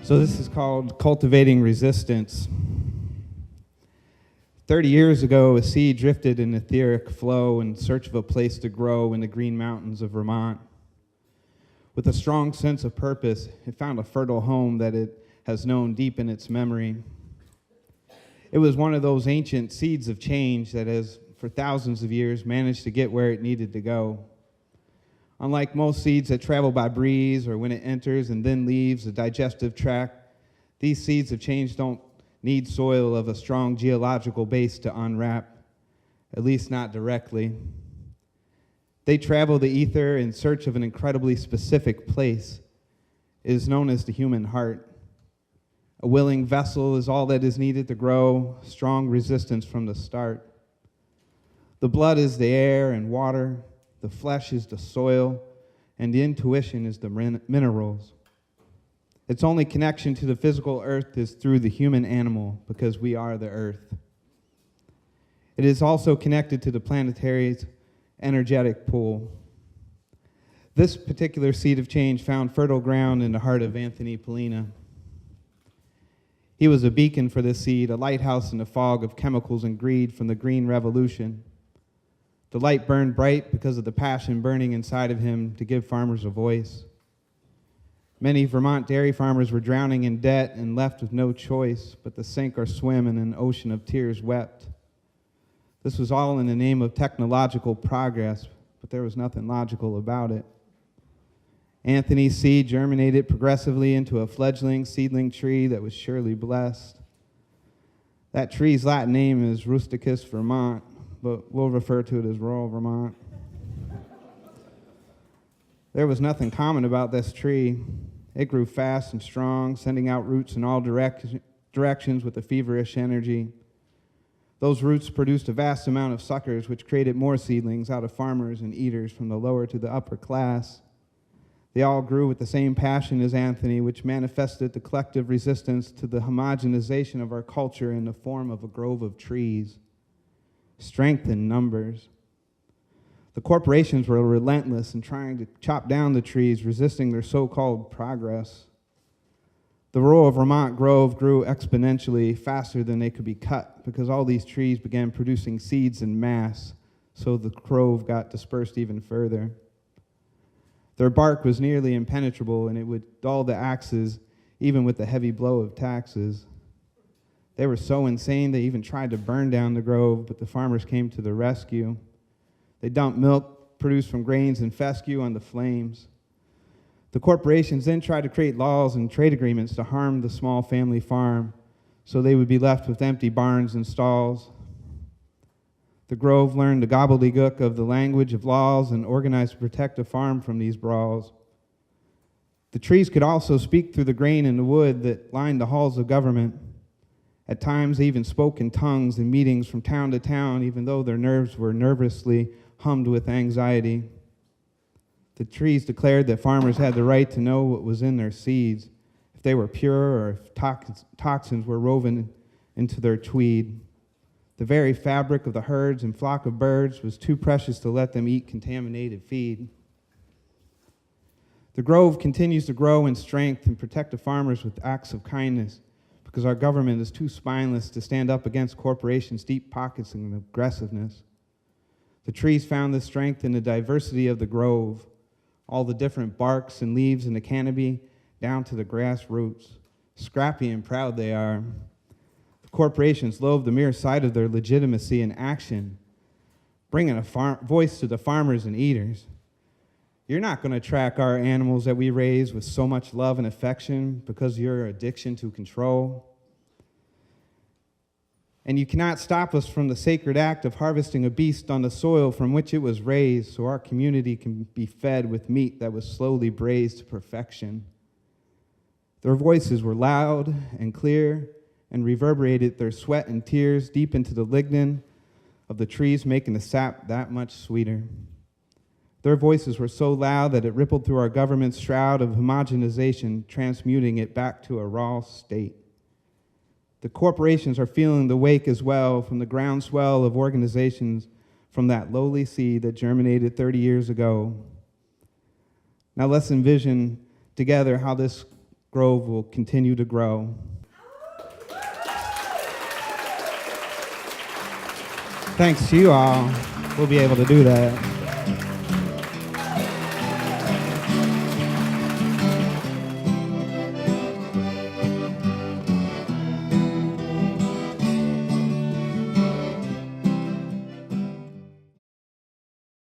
So this is called Cultivating Resistance. 30 years ago, a seed drifted in etheric flow in search of a place to grow in the green mountains of Vermont. With a strong sense of purpose, it found a fertile home that it has known deep in its memory. It was one of those ancient seeds of change that has, for thousands of years, managed to get where it needed to go. Unlike most seeds that travel by breeze or when it enters and then leaves the digestive tract, these seeds of change don't need soil of a strong geological base to unwrap, at least not directly. They travel the ether in search of an incredibly specific place. It is known as the human heart. A willing vessel is all that is needed to grow, strong resistance from the start. The blood is the air and water, the flesh is the soil, and the intuition is the minerals. Its only connection to the physical earth is through the human animal, because we are the earth. It is also connected to the planetary's energetic pool. This particular seed of change found fertile ground in the heart of Anthony Polina. He was a beacon for this seed, a lighthouse in the fog of chemicals and greed from the Green Revolution. The light burned bright because of the passion burning inside of him to give farmers a voice. Many Vermont dairy farmers were drowning in debt and left with no choice but to sink or swim in an ocean of tears wept. This was all in the name of technological progress, but there was nothing logical about it. Anthony's seed germinated progressively into a fledgling seedling tree that was surely blessed. That tree's Latin name is Rusticus Vermont, but we'll refer to it as Rural Vermont. There was nothing common about this tree. It grew fast and strong, sending out roots in all directions with a feverish energy. Those roots produced a vast amount of suckers, which created more seedlings out of farmers and eaters from the lower to the upper class. They all grew with the same passion as Anthony, which manifested the collective resistance to the homogenization of our culture in the form of a grove of trees. Strength in numbers. The corporations were relentless in trying to chop down the trees, resisting their so-called progress. The rural Vermont grove grew exponentially faster than they could be cut because all these trees began producing seeds in mass, so the grove got dispersed even further. Their bark was nearly impenetrable, and it would dull the axes even with the heavy blow of taxes. They were so insane they even tried to burn down the grove, but the farmers came to the rescue. They dumped milk produced from grains and fescue on the flames. The corporations then tried to create laws and trade agreements to harm the small family farm, so they would be left with empty barns and stalls. The grove learned the gobbledygook of the language of laws and organized to protect the farm from these brawls. The trees could also speak through the grain and the wood that lined the halls of government. At times, they even spoke in tongues in meetings from town to town, even though their nerves were nervously hummed with anxiety. The trees declared that farmers had the right to know what was in their seeds, if they were pure or if toxins were woven into their tweed. The very fabric of the herds and flock of birds was too precious to let them eat contaminated feed. The grove continues to grow in strength and protect the farmers with acts of kindness, because our government is too spineless to stand up against corporations' deep pockets and aggressiveness. The trees found this strength in the diversity of the grove, all the different barks and leaves in the canopy, down to the grass roots. Scrappy and proud they are. The corporations loathe the mere sight of their legitimacy in action, bringing a voice to the farmers and eaters. You're not going to track our animals that we raise with so much love and affection because of your addiction to control. And you cannot stop us from the sacred act of harvesting a beast on the soil from which it was raised so our community can be fed with meat that was slowly braised to perfection. Their voices were loud and clear and reverberated their sweat and tears deep into the lignin of the trees, making the sap that much sweeter. Their voices were so loud that it rippled through our government's shroud of homogenization, transmuting it back to a raw state. The corporations are feeling the wake as well from the groundswell of organizations from that lowly seed that germinated 30 years ago. Now let's envision together how this grove will continue to grow. Thanks to you all, we'll be able to do that.